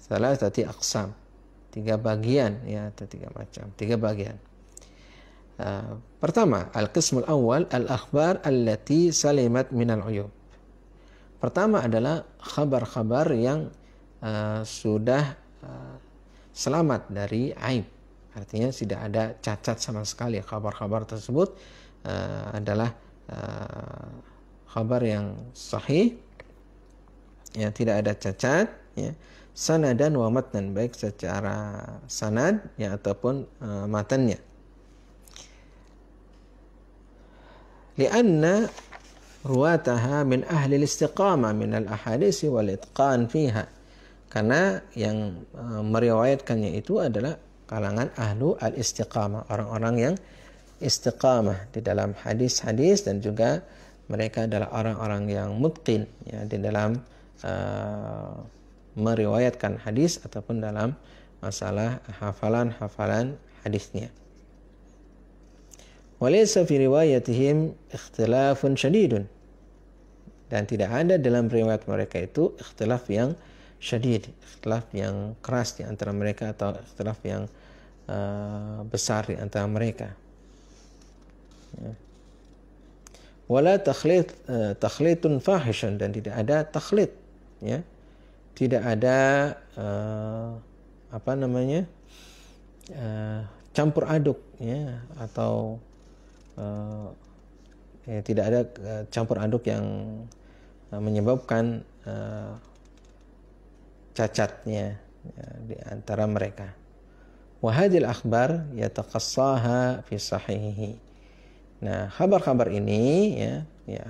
thalathati aqsam, tiga bagian ya, atau tiga macam, tiga bagian. Pertama, al-qismul awal al-akhbar allati salimat minal uyub. Pertama adalah kabar-kabar yang sudah selamat dari aib. Artinya tidak ada cacat sama sekali. Kabar-kabar tersebut adalah kabar yang sahih, ya, tidak ada cacat, ya, sanadan wa matnan, baik secara sanad ya ataupun matannya. Lianna ruwataha min ahli istiqamah min al-ahadits wal itqan fiha. Karena yang meriwayatkannya itu adalah kalangan ahlu al-istiqamah, orang-orang yang istiqamah di dalam hadis-hadis, dan juga mereka adalah orang-orang yang mutqin ya, di dalam meriwayatkan hadis ataupun dalam masalah hafalan-hafalan hadisnya. Walaysa fi riwayatihim ikhtilafun syadidun, dan tidak ada dalam riwayat mereka itu ikhtilaf yang syadid, ikhtilaf yang keras di antara mereka, atau ikhtilaf yang besar di antara mereka. Ya. Wala takhlitun fahishan, dan tidak ada takhlit, ya, tidak ada campur aduk, ya, atau ya, tidak ada campur aduk yang menyebabkan cacatnya ya, di antara mereka. Wa hadhil akhbar yataqassaha fi sahihihi. Nah, kabar-kabar ini ya,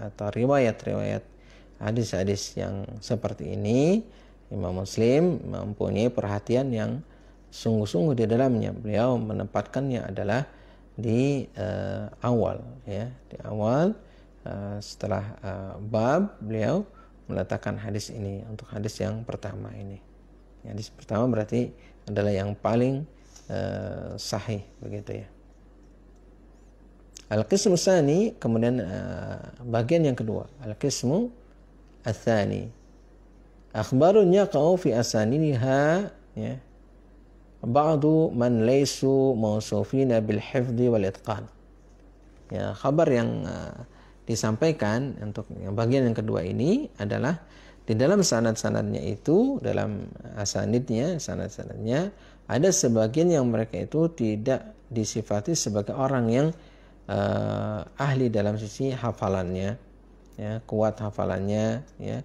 atau riwayat-riwayat hadis-hadis yang seperti ini, Imam Muslim mempunyai perhatian yang sungguh-sungguh di dalamnya. Beliau menempatkannya adalah di awal, ya, di awal setelah bab beliau meletakkan hadis ini untuk hadis yang pertama ini. Hadis pertama berarti adalah yang paling sahih begitu ya. Al-qismu tsani, kemudian bagian yang kedua, al-qismu ats-tsani. Akhbarun yaqa'u fi asaniha ya. Ba'du man laysu mawsufina bil hifdzi wal itqan. Ya, kabar yang disampaikan untuk bagian yang kedua ini adalah di dalam sanad-sanadnya itu, dalam sanad-sanadnya ada sebagian yang mereka itu tidak disifati sebagai orang yang ahli dalam sisi hafalannya, ya, kuat hafalannya, ya,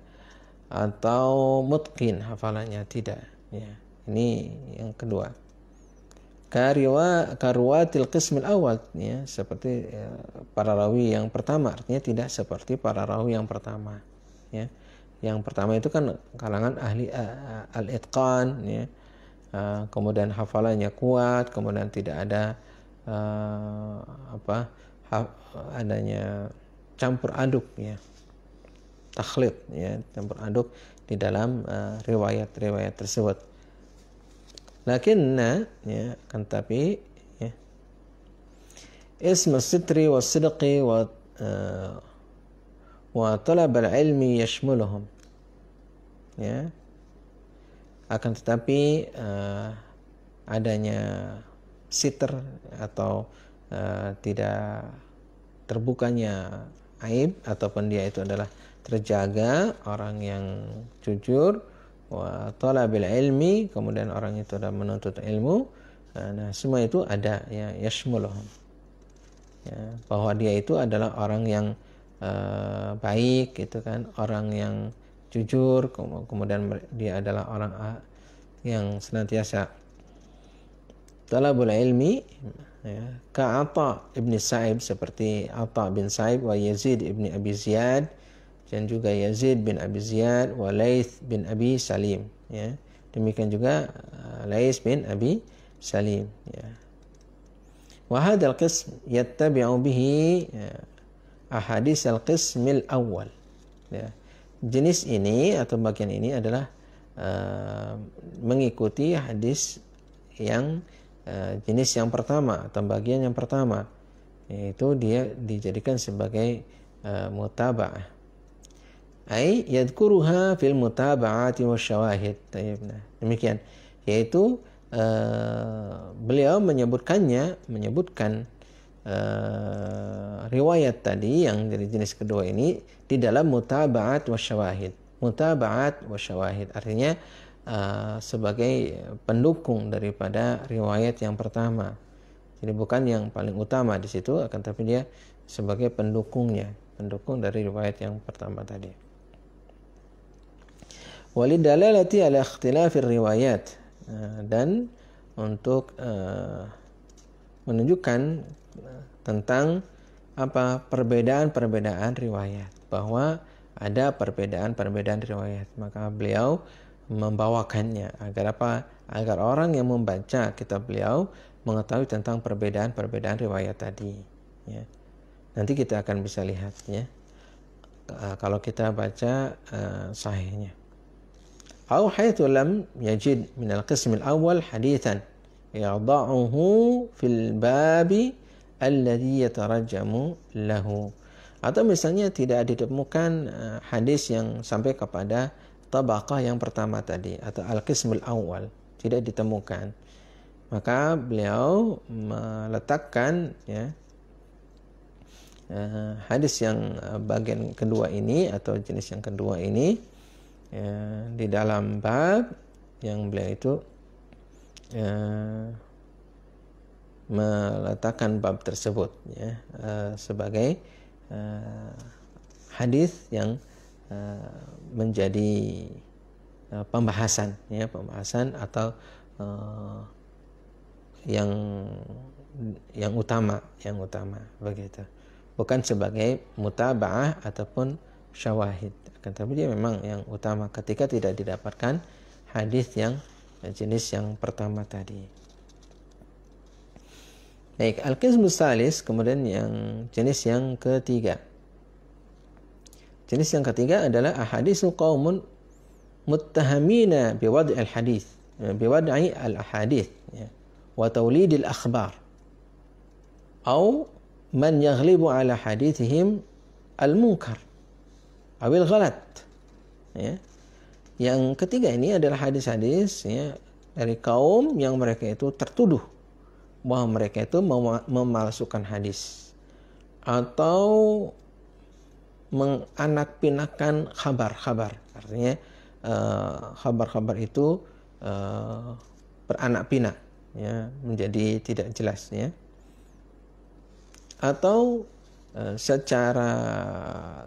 atau mutqin hafalannya, tidak. Ya, ini yang kedua. Karwatil qismil awal, ya, seperti para rawi yang pertama, artinya tidak seperti para rawi yang pertama, ya. Yang pertama itu kan kalangan ahli al-itqan, ya. Kemudian hafalannya kuat, kemudian tidak ada adanya campur aduk, ya, takhlid, ya, campur aduk di dalam riwayat-riwayat tersebut. Lakinna, ya, kan tapi, ya, ism as-sitri wa sidqi wa talab al-ilmi yashmuluhum, ya, akan tetapi adanya sitr atau tidak terbukanya aib, ataupun dia itu adalah terjaga, orang yang jujur, wa talabil ilmi, kemudian orang itu adalah menuntut ilmu, nah semua itu ada, ya, yashmuluhum, ya, bahwa dia itu adalah orang yang baik gitu kan, orang yang jujur, kemudian dia adalah orang yang senantiasa talabul ilmi, ya, ka Atha ibn Sa'ib, seperti Atha bin Sa'ib, wa Yazid ibn Abi Ziyad, dan juga Yazid bin Abi Ziyad, wa Laits bin Abi Salim, ya. Demikian juga Laits bin Abi Salim, ya. Wa hadzal qism yattabi'u bihi ahadits al-qismil awwal, ya. Jenis ini atau bagian ini adalah mengikuti hadis yang jenis yang pertama atau bagian yang pertama, yaitu dia dijadikan sebagai mutaba'ah, ai yadhkuruha fil mutaba'ati wasyawahid. Nah, demikian, yaitu beliau menyebutkan riwayat tadi yang dari jenis kedua ini di dalam mutaba'at wasyawahid. Mutaba'at wasyawahid artinya sebagai pendukung daripada riwayat yang pertama. Jadi bukan yang paling utama di situ, akan tapi dia sebagai pendukungnya, pendukung dari riwayat yang pertama tadi. Walidalalati ala ikhtilafir riwayat, dan untuk menunjukkan tentang perbedaan-perbedaan riwayat, bahwa ada perbedaan-perbedaan riwayat, maka beliau membawakannya agar agar orang yang membaca kitab beliau mengetahui tentang perbedaan-perbedaan riwayat tadi, ya. Nanti kita akan bisa lihat, ya, kalau kita baca sahihnya. Au haitsu lam yajid min al-qism al-awwal haditsan yada'uhu fil babi alladhi yatarajjamu lahu. Atau misalnya tidak ditemukan hadis yang sampai kepada tabaqah yang pertama tadi atau al-qismul awal, tidak ditemukan, maka beliau meletakkan, ya, hadis yang bagian kedua ini atau jenis yang kedua ini, ya, di dalam bab yang beliau itu meletakkan bab tersebut, ya, sebagai hadis yang menjadi pembahasan, ya, pembahasan atau yang utama begitu, bukan sebagai mutaba'ah ataupun syawahid, akan tapi dia memang yang utama ketika tidak didapatkan hadis yang jenis yang pertama tadi. Baik, al-qismu tsalis, kemudian yang jenis yang ketiga. Jenis yang ketiga adalah ahadisu qaumun muttahamina biwad'i al-hadith, biwad'i al-ahadith, ya, wa tawlid al-akhbar, atau man yaghlibu ala hadithihim al-munkar awil ghalat. Ya. Yang ketiga ini adalah hadis-hadis, ya, dari kaum yang mereka itu tertuduh bahwa mereka itu memalsukan hadis atau menganakpinakan khabar-khabar. Artinya khabar-khabar itu beranak pinak, ya, menjadi tidak jelas, ya. Atau secara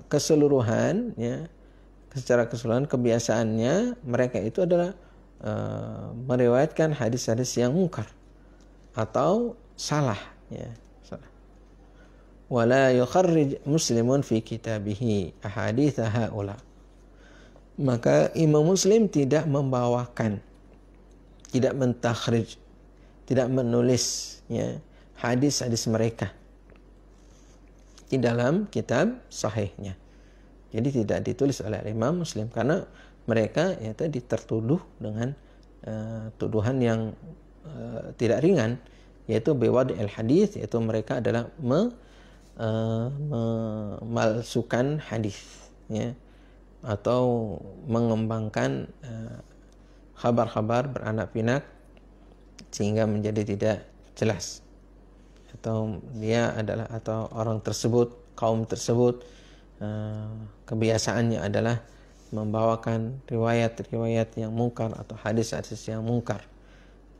keseluruhan, ya, secara keseluruhan kebiasaannya mereka itu adalah meriwayatkan hadis-hadis yang mungkar atau salah, ya, salah. Wala yukharrij muslimun fi kitabihi ahadits haula. Maka Imam Muslim tidak membawakan, tidak mentakhrij, tidak menulis, ya, hadis-hadis mereka di dalam kitab sahihnya. Jadi tidak ditulis oleh Imam Muslim karena mereka, ya, tadi tertuduh dengan tuduhan yang tidak ringan, yaitu biwad al-hadis, yaitu mereka adalah memalsukan hadis, ya, atau mengembangkan khabar-khabar beranak pinak sehingga menjadi tidak jelas, atau dia adalah, atau orang tersebut, kaum tersebut, kebiasaannya adalah membawakan riwayat-riwayat yang mungkar atau hadis-hadis yang mungkar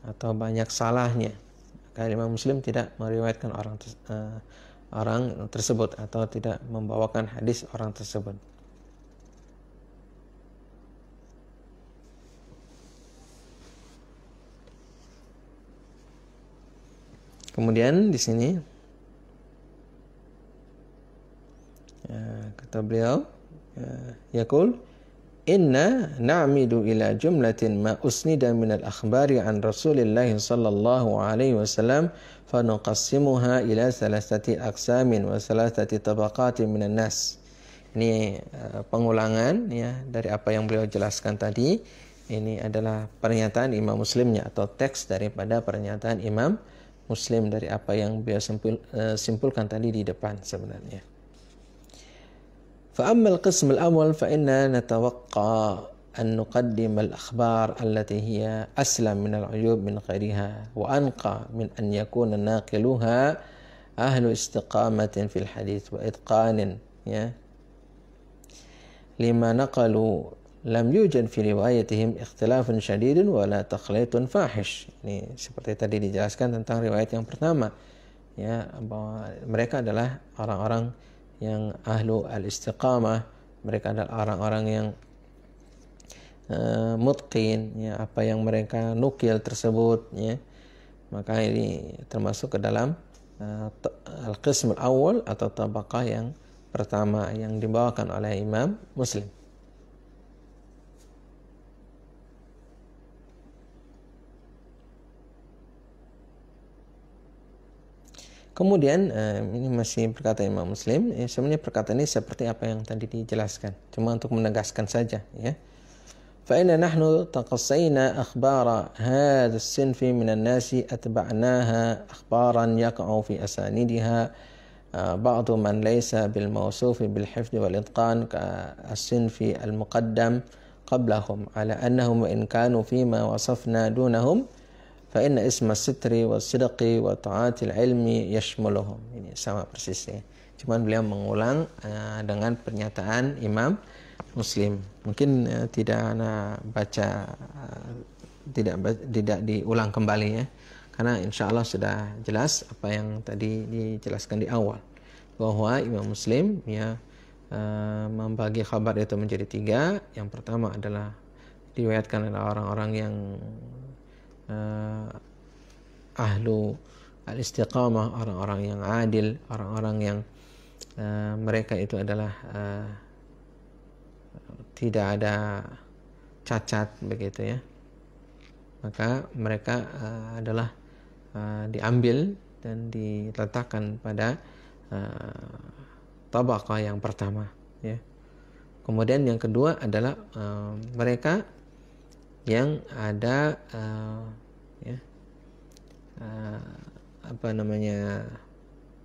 atau banyak salahnya. Maka Imam Muslim tidak meriwayatkan orang tersebut atau tidak membawakan hadis orang tersebut. Kemudian di sini kata beliau, yaqul inna na'midu ila jumlatin ma usnida min al-akhbari an Rasulillah sallallahu alaihi wasallam fa nuqassimuha ila thalathati aqsamin wa thalathati tabaqatin minan nas. Ini pengulangan, ya, dari apa yang beliau jelaskan tadi. Ini adalah pernyataan Imam Muslimnya atau teks daripada pernyataan Imam Muslim dari apa yang beliau simpulkan tadi di depan sebenarnya. فأما القسم الأول فإننا نتوقع أن نقدم الأخبار التي هي أسلم من العيوب من غيرها وأنقى من أن يكون ناقلوها أهل استقامة في الحديث وإتقان، ya. لما نقلوا لم يوجد في روايتهم اختلاف شديد ولا تخليط فاحش. Ini seperti tadi dijelaskan tentang riwayat yang pertama, ya, bahwa mereka adalah orang-orang yang ahlu al-istiqamah, mereka adalah orang-orang yang mutqin, ya, apa yang mereka nukil tersebut, ya. Maka ini termasuk ke dalam al-qism al-awwal atau tabaqah yang pertama yang dibawakan oleh Imam Muslim. Kemudian ini masih perkataan Imam Muslim. Sebenarnya perkataan ini seperti apa yang tadi dijelaskan, cuma untuk menegaskan saja, ya. فإن نحن تقصينا أخبار هذا الصنف من الناس أتبعناها أخبارا يقع في أسانيدها بعض من ليس بالموصوف بالحفظ والإتقان كالصنف المقدم قبلهم على أنهم وإن كانوا فيما وصفنا دونهم فإن اسم الستر والصدق وطاعات العلم يشملهم. Ini sama persisnya. Cuman beliau mengulang dengan pernyataan Imam Muslim. Mungkin tidak ana baca, tidak diulang kembali, ya. Karena insya Allah sudah jelas apa yang tadi dijelaskan di awal, bahwa Imam Muslim, ya, membagi khabar itu menjadi 3. Yang pertama adalah diriwayatkan oleh orang-orang yang ahlu al-istiqamah, orang-orang yang adil, orang-orang yang mereka itu adalah tidak ada cacat, begitu, ya. Maka mereka adalah diambil dan diletakkan pada tabaqah yang pertama, ya. Kemudian yang kedua adalah mereka yang ada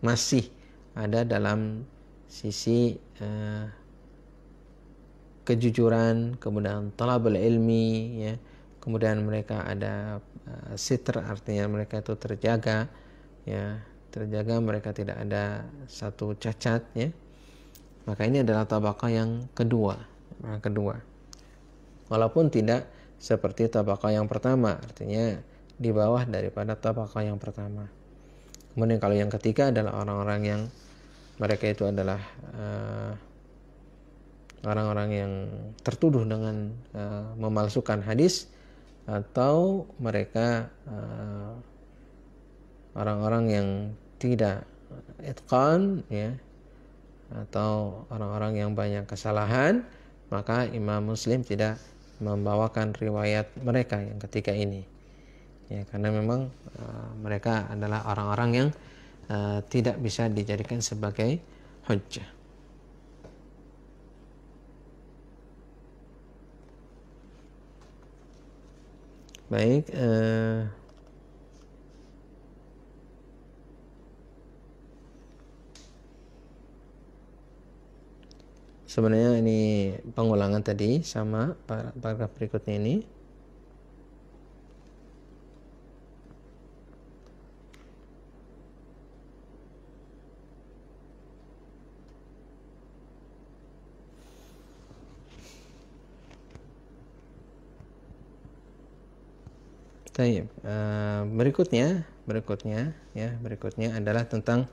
masih ada dalam sisi kejujuran, kemudian talabul ilmi, ya. Kemudian mereka ada sitr, artinya mereka itu terjaga, ya, terjaga, mereka tidak ada satu cacat, ya. Maka ini adalah tabaqah yang kedua. Walaupun tidak seperti tabaqah yang pertama, artinya di bawah daripada tabaqah yang pertama. Kemudian kalau yang ketiga adalah orang-orang yang mereka itu adalah orang-orang yang tertuduh dengan memalsukan hadis, atau mereka orang-orang yang tidak itqan, ya, atau orang-orang yang banyak kesalahan, maka Imam Muslim tidak membawakan riwayat mereka yang ketiga ini, ya, karena memang mereka adalah orang-orang yang tidak bisa dijadikan sebagai hujjah. Baik, sebenarnya ini pengulangan tadi sama paragraf berikutnya ini. Berikutnya adalah tentang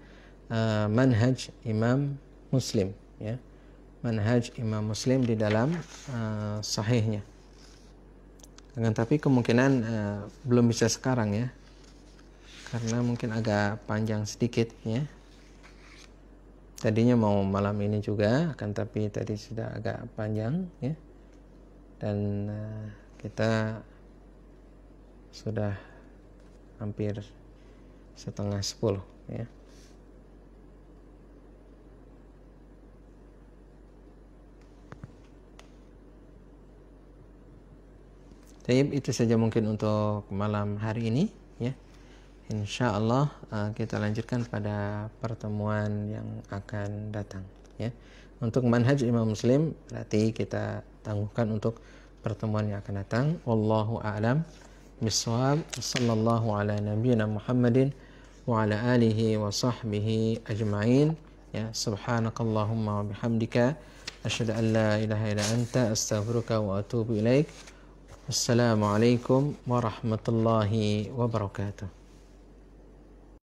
manhaj Imam Muslim, ya. Manhaj Imam Muslim di dalam sahihnya. Tapi kemungkinan belum bisa sekarang, ya, karena mungkin agak panjang sedikit, ya. Tadinya mau malam ini juga, tapi tadi sudah agak panjang, ya. Dan kita sudah hampir 9:30, ya. Itu saja mungkin untuk malam hari ini, ya. Insya Allah kita lanjutkan pada pertemuan yang akan datang, ya. Untuk manhaj Imam Muslim berarti kita tangguhkan untuk pertemuan yang akan datang. Wallahu a'lam bisawab. Sallallahu ala nabiyyina Muhammadin wa ala alihi wa sahbihi ajma'in. Ya, subhanakallahumma wa bihamdika asyhadu an la ilaha illa anta astaghfiruka wa atubu ilaik. Wassalamualaikum warahmatullahi wabarakatuh.